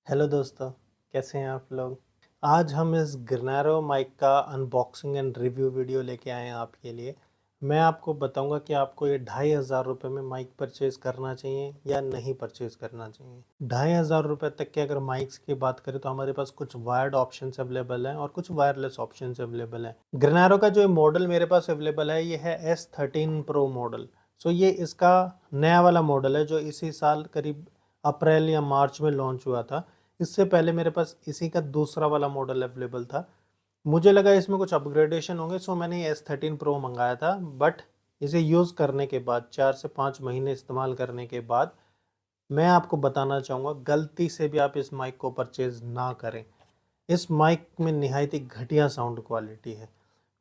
Hello दोस्तों, कैसे हैं आप लोग। आज हम इस गिरनारो माइक का अनबॉक्सिंग एंड रिव्यू वीडियो लेके आए हैं आपके लिए। मैं आपको बताऊंगा कि आपको ये 2500 रुपये में माइक परचेज करना चाहिए या नहीं परचेज करना चाहिए। 2500 रुपये तक के अगर माइक्स की बात करें तो हमारे पास कुछ वायर्ड ऑप्शंस अवेलेबल हैं और कुछ वायरलेस ऑप्शंस अवेलेबल हैं। गिरनारो का जो मॉडल मेरे पास अवेलेबल है ये है S13 Pro मॉडल। सो ये इसका नया वाला मॉडल है जो इसी साल करीब अप्रैल या मार्च में लॉन्च हुआ था। इससे पहले मेरे पास इसी का दूसरा वाला मॉडल अवेलेबल था। मुझे लगा इसमें कुछ अपग्रेडेशन होंगे, सो मैंने S13 Pro मंगाया था। बट इसे यूज़ करने के बाद 4 से 5 महीने इस्तेमाल करने के बाद मैं आपको बताना चाहूँगा गलती से भी आप इस माइक को परचेज़ ना करें। इस माइक में निहायत ही घटिया साउंड क्वालिटी है।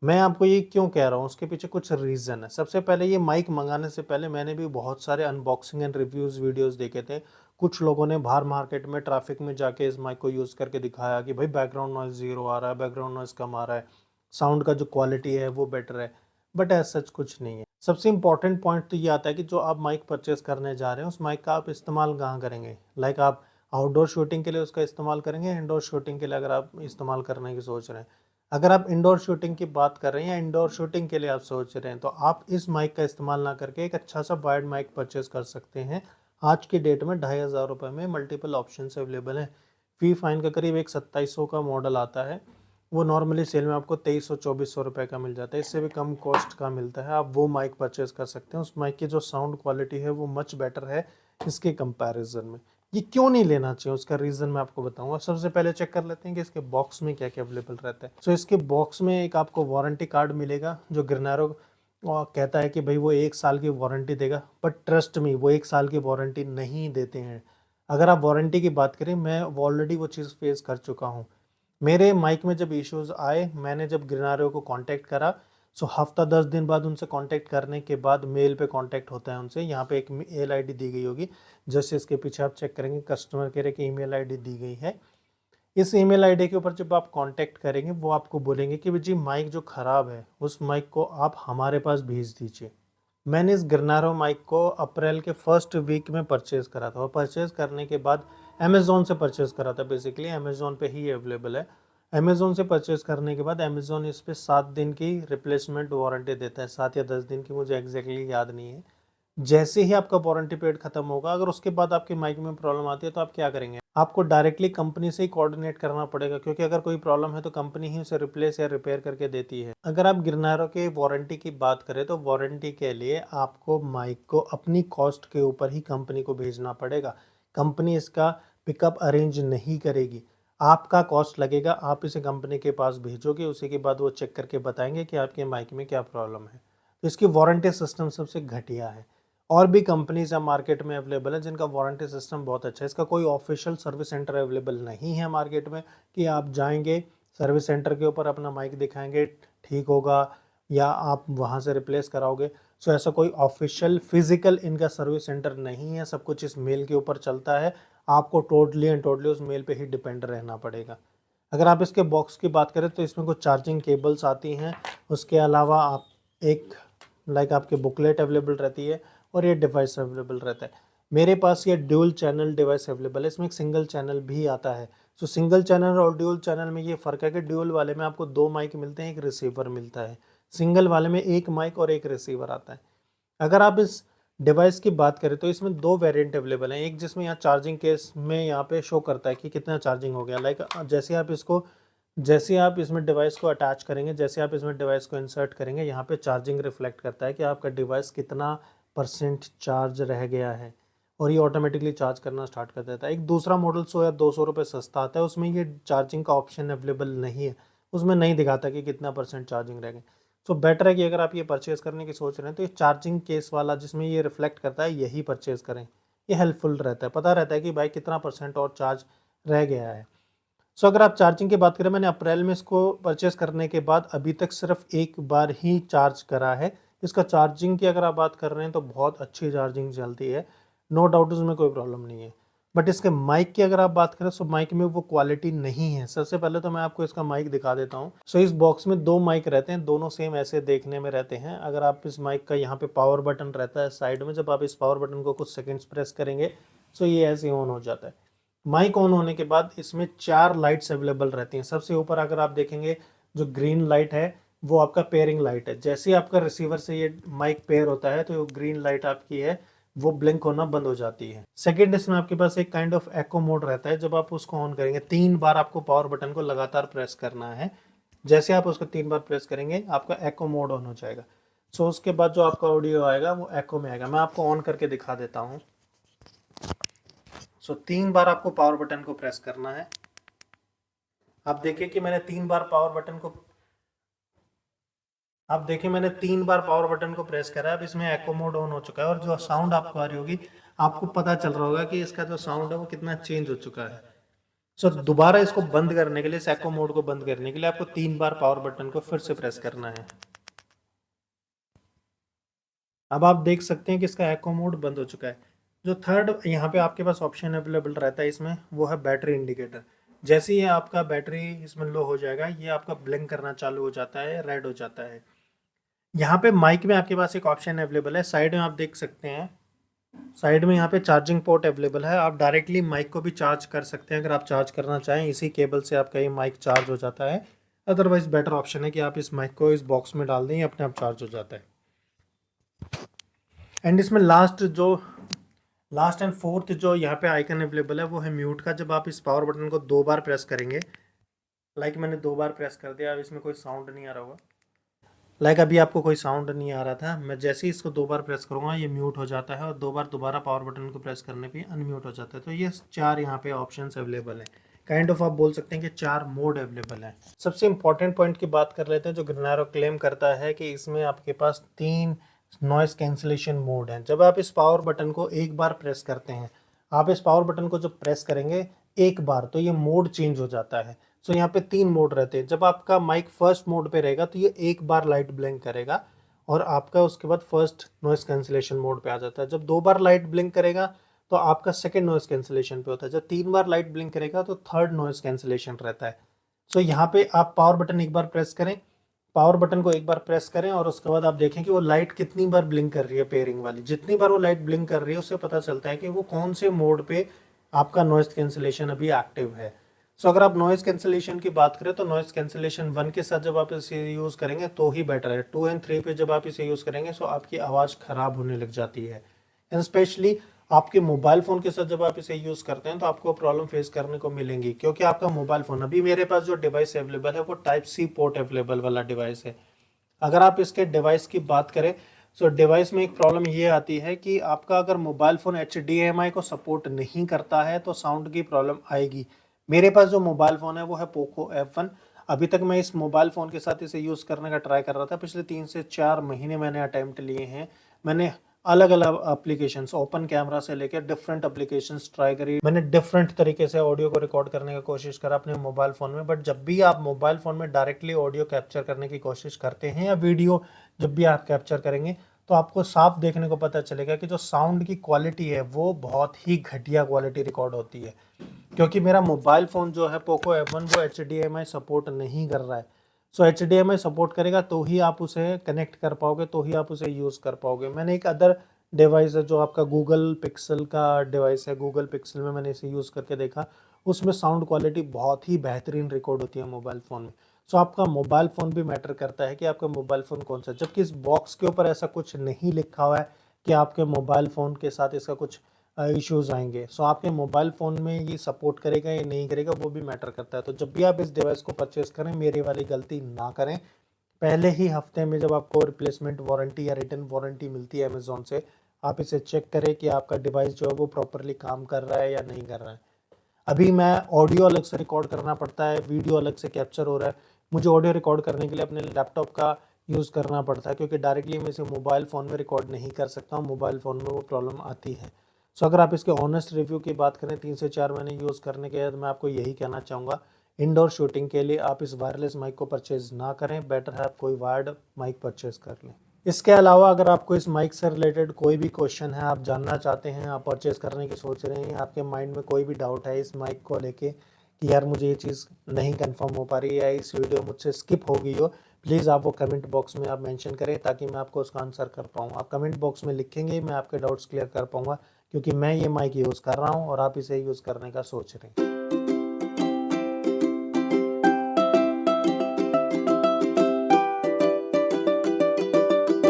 मैं आपको ये क्यों कह रहा हूँ, उसके पीछे कुछ रीज़न है। सबसे पहले ये माइक मंगाने से पहले मैंने भी बहुत सारे अनबॉक्सिंग एंड रिव्यूज़ वीडियोस देखे थे। कुछ लोगों ने बाहर मार्केट में ट्रैफिक में जाके इस माइक को यूज़ करके दिखाया कि भाई बैकग्राउंड नॉइज़ ज़ीरो आ रहा है, बैकग्राउंड नॉइज़ कम आ रहा है, साउंड का जो क्वालिटी है वो बेटर है। बट ऐसा सच कुछ नहीं है। सबसे इंपॉर्टेंट पॉइंट तो ये आता है कि जो आप माइक परचेज़ करने जा रहे हैं उस माइक का आप इस्तेमाल कहाँ करेंगे। लाइक आप आउटडोर शूटिंग के लिए उसका इस्तेमाल करेंगे, इंडोर शूटिंग के लिए अगर आप इस्तेमाल करने की सोच रहे हैं। अगर आप इंडोर शूटिंग की बात कर रहे हैं या इंडोर शूटिंग के लिए आप सोच रहे हैं तो आप इस माइक का इस्तेमाल ना करके एक अच्छा सा वायर्ड माइक परचेज कर सकते हैं। आज की डेट में 2500 रुपये में मल्टीपल ऑप्शन अवेलेबल हैं। फी फाइन का करीब एक 2700 का मॉडल आता है, वो नॉर्मली सेल में आपको 2300-2400 रुपये का मिल जाता है। इससे भी कम कॉस्ट का मिलता है, आप वो माइक परचेज कर सकते हैं। उस माइक की जो साउंड क्वालिटी है वो मच बेटर है इसके कंपैरिजन में। ये क्यों नहीं लेना चाहिए उसका रीज़न मैं आपको बताऊंगा। सबसे पहले चेक कर लेते हैं कि इसके बॉक्स में क्या क्या अवेलेबल रहता है। सो इसके बॉक्स में एक आपको वारंटी कार्ड मिलेगा जो गिरनारो कहता है कि भाई वो 1 साल की वारंटी देगा। बट ट्रस्ट मी, वो 1 साल की वारंटी नहीं देते हैं। अगर आप वारंटी की बात करें, मैं ऑलरेडी वो चीज़ फेस कर चुका हूँ। मेरे माइक में जब इश्यूज आए, मैंने जब गिरनारो को कांटेक्ट करा, सो हफ्ता 10 दिन बाद उनसे कांटेक्ट करने के बाद मेल पे कांटेक्ट होता है उनसे। यहाँ पे एक मेल आईडी दी गई होगी, जैसे इसके पीछे आप चेक करेंगे कस्टमर केयर की ईमेल आईडी दी गई है। इस ईमेल आईडी के ऊपर जब आप कांटेक्ट करेंगे वो आपको बोलेंगे कि जी माइक जो ख़राब है उस माइक को आप हमारे पास भेज दीजिए। मैंने इस गिरनारो माइक को अप्रैल के फर्स्ट वीक में परचेज़ करा था और परचेज़ करने के बाद अमेज़ोन से परचेज़ करा था। बेसिकली अमेज़ोन पे ही अवेलेबल है। अमेज़ोन से परचेज़ करने के बाद अमेज़ोन इस पे 7 दिन की रिप्लेसमेंट वारंटी देता है, 7 या 10 दिन की, मुझे एग्जैक्टली याद नहीं है। जैसे ही आपका वारंटी पीरियड खत्म होगा, अगर उसके बाद आपके माइक में प्रॉब्लम आती है तो आप क्या करेंगे, आपको डायरेक्टली कंपनी से ही कोऑर्डिनेट करना पड़ेगा, क्योंकि अगर कोई प्रॉब्लम है तो कंपनी ही उसे रिप्लेस या रिपेयर करके देती है। अगर आप गिरनारो के वारंटी की बात करें तो वारंटी के लिए आपको माइक को अपनी कॉस्ट के ऊपर ही कंपनी को भेजना पड़ेगा। कंपनी इसका पिकअप अरेंज नहीं करेगी। आपका कॉस्ट लगेगा, आप इसे कंपनी के पास भेजोगे, उसी के बाद वो चेक करके बताएंगे कि आपके माइक में क्या प्रॉब्लम है। तो इसकी वारंटी सिस्टम सबसे घटिया है। और भी कंपनीज या मार्केट में अवेलेबल है जिनका वारंटी सिस्टम बहुत अच्छा है। इसका कोई ऑफिशियल सर्विस सेंटर अवेलेबल नहीं है मार्केट में कि आप जाएंगे सर्विस सेंटर के ऊपर अपना माइक दिखाएंगे ठीक होगा या आप वहां से रिप्लेस कराओगे। सो ऐसा कोई ऑफिशियल फिजिकल इनका सर्विस सेंटर नहीं है। सब कुछ इस मेल के ऊपर चलता है। आपको टोटली एंड टोटली उस मेल पे ही डिपेंड रहना पड़ेगा। अगर आप इसके बॉक्स की बात करें तो इसमें कुछ चार्जिंग केबल्स आती हैं। उसके अलावा आप एक आपके बुकलेट अवेलेबल रहती है और ये डिवाइस अवेलेबल रहता है। मेरे पास ये ड्यूल चैनल डिवाइस अवेलेबल है, इसमें एक सिंगल चैनल भी आता है। तो सिंगल चैनल और ड्यूल चैनल में ये फ़र्क है कि ड्यूल वाले में आपको 2 माइक मिलते हैं, एक रिसीवर मिलता है। सिंगल वाले में एक माइक और एक रिसीवर आता है। अगर आप इस डिवाइस की बात करें तो इसमें 2 वेरिएंट अवेलेबल हैं। एक जिसमें यहाँ चार्जिंग केस में यहाँ पे शो करता है कि कितना चार्जिंग हो गया। जैसे आप इसमें डिवाइस को अटैच करेंगे, जैसे आप इसमें डिवाइस को इंसर्ट करेंगे, यहाँ पे चार्जिंग रिफ्लेक्ट करता है कि आपका डिवाइस कितना परसेंट चार्ज रह गया है और ये ऑटोमेटिकली चार्ज करना स्टार्ट कर देता है। एक दूसरा मॉडल 100 या 200 रुपये सस्ता आता है, उसमें ये चार्जिंग का ऑप्शन अवेलेबल नहीं है। उसमें नहीं दिखाता कि कितना परसेंट चार्जिंग रह गया। सो बेटर है कि अगर आप ये परचेज़ करने की सोच रहे हैं तो ये चार्जिंग केस वाला जिसमें ये रिफ्लेक्ट करता है यही परचेज़ करें। ये हेल्पफुल रहता है, पता रहता है कि भाई कितना परसेंट और चार्ज रह गया है। सो अगर आप चार्जिंग की बात करें, मैंने अप्रैल में इसको परचेस करने के बाद अभी तक सिर्फ एक बार ही चार्ज करा है। इसका चार्जिंग की अगर आप बात कर रहे हैं तो बहुत अच्छी चार्जिंग चलती है, नो डाउट, उसमें कोई प्रॉब्लम नहीं है। बट इसके माइक की अगर आप बात करें तो माइक में वो क्वालिटी नहीं है। सबसे पहले तो मैं आपको इसका माइक दिखा देता हूँ। सो इस बॉक्स में 2 माइक रहते हैं, दोनों सेम ऐसे देखने में रहते हैं। अगर आप इस माइक का यहाँ पे पावर बटन रहता है साइड में, जब आप इस पावर बटन को कुछ सेकंड्स प्रेस करेंगे तो ये ऐसे ऑन हो जाता है। माइक ऑन होने के बाद इसमें 4 लाइट्स अवेलेबल रहती हैं। सबसे ऊपर अगर आप देखेंगे जो ग्रीन लाइट है वो आपका पेयरिंग लाइट है। जैसे ही आपका रिसीवर से ये माइक पेयर होता है तो ग्रीन लाइट आपकी है वो ब्लिंक होना बंद हो जाती है। सेकंड, इसमें आपके पास एक काइंड ऑफ एको मोड रहता है। जब आप उसको ऑन करेंगे 3 बार आपको पावर बटन को लगातार प्रेस करना है। जैसे आप उसको 3 बार प्रेस करेंगे आपका एको मोड ऑन हो जाएगा। सो उसके बाद जो आपका ऑडियो आएगा वो एको में आएगा। मैं आपको ऑन करके दिखा देता हूँ। सो 3 बार आपको पावर बटन को प्रेस करना है। आप देखिए कि मैंने 3 बार पावर बटन को आप देखिए मैंने 3 बार पावर बटन को प्रेस करा है। अब इसमें एको मोड ऑन हो चुका है और जो साउंड आपको आ रही होगी आपको पता चल रहा होगा कि इसका जो साउंड है वो कितना चेंज हो चुका है। सो दोबारा इसको बंद करने के लिए, इस एको मोड को बंद करने के लिए आपको 3 बार पावर बटन को फिर से प्रेस करना है। अब आप देख सकते हैं कि इसका एको मोड बंद हो चुका है। जो थर्ड यहाँ पे आपके पास ऑप्शन अवेलेबल रहता है इसमें वो है बैटरी इंडिकेटर। जैसे ही आपका बैटरी इसमें लो हो जाएगा ये आपका ब्लिंक करना चालू हो जाता है, रेड हो जाता है। यहाँ पे माइक में आपके पास एक ऑप्शन अवेलेबल है, साइड में आप देख सकते हैं। साइड में यहाँ पे चार्जिंग पोर्ट अवेलेबल है। आप डायरेक्टली माइक को भी चार्ज कर सकते हैं अगर आप चार्ज करना चाहें। इसी केबल से आपका ये माइक चार्ज हो जाता है। अदरवाइज बेटर ऑप्शन है कि आप इस माइक को इस बॉक्स में डाल दें, ये अपने आप चार्ज हो जाता है। एंड इसमें लास्ट एंड फोर्थ जो यहाँ पे आइकन अवेलेबल है वो है म्यूट का। जब आप इस पावर बटन को 2 बार प्रेस करेंगे, लाइक मैंने 2 बार प्रेस कर दिया, अब इसमें कोई साउंड नहीं आ रहा होगा। लाइक अभी आपको कोई साउंड नहीं आ रहा था। मैं जैसे ही इसको 2 बार प्रेस करूँगा ये म्यूट हो जाता है और 2 बार दोबारा पावर बटन को प्रेस करने पे अनम्यूट हो जाता है। तो ये 4 यहाँ पे ऑप्शंस अवेलेबल हैं। काइंड ऑफ आप बोल सकते हैं कि 4 मोड अवेलेबल हैं। सबसे इंपॉर्टेंट पॉइंट की बात कर लेते हैं। जो ग्रेनारो क्लेम करता है कि इसमें आपके पास 3 नॉइस कैंसिलेशन मोड हैं। जब आप इस पावर बटन को एक बार प्रेस करते हैं, आप इस पावर बटन को जब प्रेस करेंगे एक बार तो ये मोड चेंज हो जाता है। सो यहाँ पे 3 मोड रहते हैं। जब आपका माइक फर्स्ट मोड पे रहेगा तो ये एक बार लाइट ब्लिंक करेगा और आपका उसके बाद फर्स्ट नॉइस कैंसिलेशन मोड पे आ जाता है। जब 2 बार लाइट ब्लिंक करेगा तो आपका सेकंड नॉइस कैंसिलेशन पे होता है। जब 3 बार लाइट ब्लिंक करेगा तो थर्ड नॉइस कैंसिलेशन रहता है। सो यहाँ पे आप पावर बटन एक बार प्रेस करें, पावर बटन को एक बार प्रेस करें और उसके बाद आप देखें कि वो लाइट कितनी बार ब्लिंक कर रही है। पेयरिंग वाली जितनी बार वो लाइट ब्लिंक कर रही है उससे पता चलता है कि वो कौन से मोड पे आपका नॉइस कैंसिलेशन अभी एक्टिव है। सो अगर आप नॉइस कैंसिलेशन की बात करें तो नॉइस कैंसिलेशन 1 के साथ जब आप इसे यूज़ करेंगे तो ही बेटर है। 2 एंड 3 पे जब आप इसे यूज़ करेंगे तो आपकी आवाज़ ख़राब होने लग जाती है। एंड स्पेशली आपके मोबाइल फ़ोन के साथ जब आप इसे यूज़ करते हैं तो आपको प्रॉब्लम फेस करने को मिलेंगी, क्योंकि आपका मोबाइल फ़ोन, अभी मेरे पास जो डिवाइस अवेलेबल है वो टाइप सी पोर्ट अवेलेबल वाला डिवाइस है। अगर आप इसके डिवाइस की बात करें तो डिवाइस में एक प्रॉब्लम ये आती है कि आपका अगर मोबाइल फ़ोन HDMI को सपोर्ट नहीं करता है तो साउंड की प्रॉब्लम आएगी। मेरे पास जो मोबाइल फ़ोन है वो है पोको F1। अभी तक मैं इस मोबाइल फ़ोन के साथ इसे यूज़ करने का ट्राई कर रहा था। पिछले 3 से 4 महीने मैंने अटैम्प्ट लिए हैं। मैंने अलग अलग एप्लीकेशंस, ओपन कैमरा से लेकर डिफरेंट एप्लीकेशंस ट्राई करी। मैंने डिफरेंट तरीके से ऑडियो को रिकॉर्ड करने की कोशिश करा अपने मोबाइल फ़ोन में। बट जब भी आप मोबाइल फ़ोन में डायरेक्टली ऑडियो कैप्चर करने की कोशिश करते हैं या वीडियो जब भी आप कैप्चर करेंगे तो आपको साफ देखने को पता चलेगा कि जो साउंड की क्वालिटी है वो बहुत ही घटिया क्वालिटी रिकॉर्ड होती है। क्योंकि मेरा मोबाइल फ़ोन जो है पोको F1 वो HDMI सपोर्ट नहीं कर रहा है। सो HDMI सपोर्ट करेगा तो ही आप उसे कनेक्ट कर पाओगे, तो ही आप उसे यूज़ कर पाओगे। मैंने एक अदर डिवाइस है जो आपका गूगल पिक्सल का डिवाइस है, गूगल पिक्सल में मैंने इसे यूज़ करके देखा। उसमें साउंड क्वालिटी बहुत ही बेहतरीन रिकॉर्ड होती है मोबाइल फ़ोन में। सो आपका मोबाइल फ़ोन भी मैटर करता है कि आपका मोबाइल फ़ोन कौन सा है। जबकि इस बॉक्स के ऊपर ऐसा कुछ नहीं लिखा हुआ है कि आपके मोबाइल फ़ोन के साथ इसका कुछ इश्यूज़ आएंगे। सो आपके मोबाइल फ़ोन में ये सपोर्ट करेगा या नहीं करेगा वो भी मैटर करता है। तो जब भी आप इस डिवाइस को परचेज़ करें मेरी वाली गलती ना करें। पहले ही हफ्ते में जब आपको रिप्लेसमेंट वारंटी या रिटर्न वारंटी मिलती है अमेज़ॉन से, आप इसे चेक करें कि आपका डिवाइस जो है वो प्रॉपरली काम कर रहा है या नहीं कर रहा है। अभी मैं ऑडियो अलग से रिकॉर्ड करना पड़ता है, वीडियो अलग से कैप्चर हो रहा है। मुझे ऑडियो रिकॉर्ड करने के लिए अपने लैपटॉप का यूज़ करना पड़ता है, क्योंकि डायरेक्टली मैं इसे मोबाइल फ़ोन में रिकॉर्ड नहीं कर सकता हूँ। मोबाइल फ़ोन में वो प्रॉब्लम आती है। सो अगर आप इसके ऑनेस्ट रिव्यू की बात करें 3 से 4 महीने यूज़ करने के बाद, मैं आपको यही कहना चाहूँगा, इंडोर शूटिंग के लिए आप इस वायरलेस माइक को परचेज़ ना करें। बेटर है आप कोई वायर्ड माइक परचेज़ कर लें। इसके अलावा अगर आपको इस माइक से रिलेटेड कोई भी क्वेश्चन है, आप जानना चाहते हैं, आप परचेज़ करने की सोच रहे हैं, आपके माइंड में कोई भी डाउट है इस माइक को लेके कि यार मुझे ये चीज़ नहीं कंफर्म हो पा रही है या इस वीडियो मुझसे स्किप हो गई हो, प्लीज़ आप वो कमेंट बॉक्स में आप मेंशन करें ताकि मैं आपको उसका आंसर कर पाऊँ। आप कमेंट बॉक्स में लिखेंगे, मैं आपके डाउट्स क्लियर कर पाऊँगा क्योंकि मैं ये माइक यूज़ कर रहा हूँ और आप इसे यूज़ करने का सोच रहे हैं।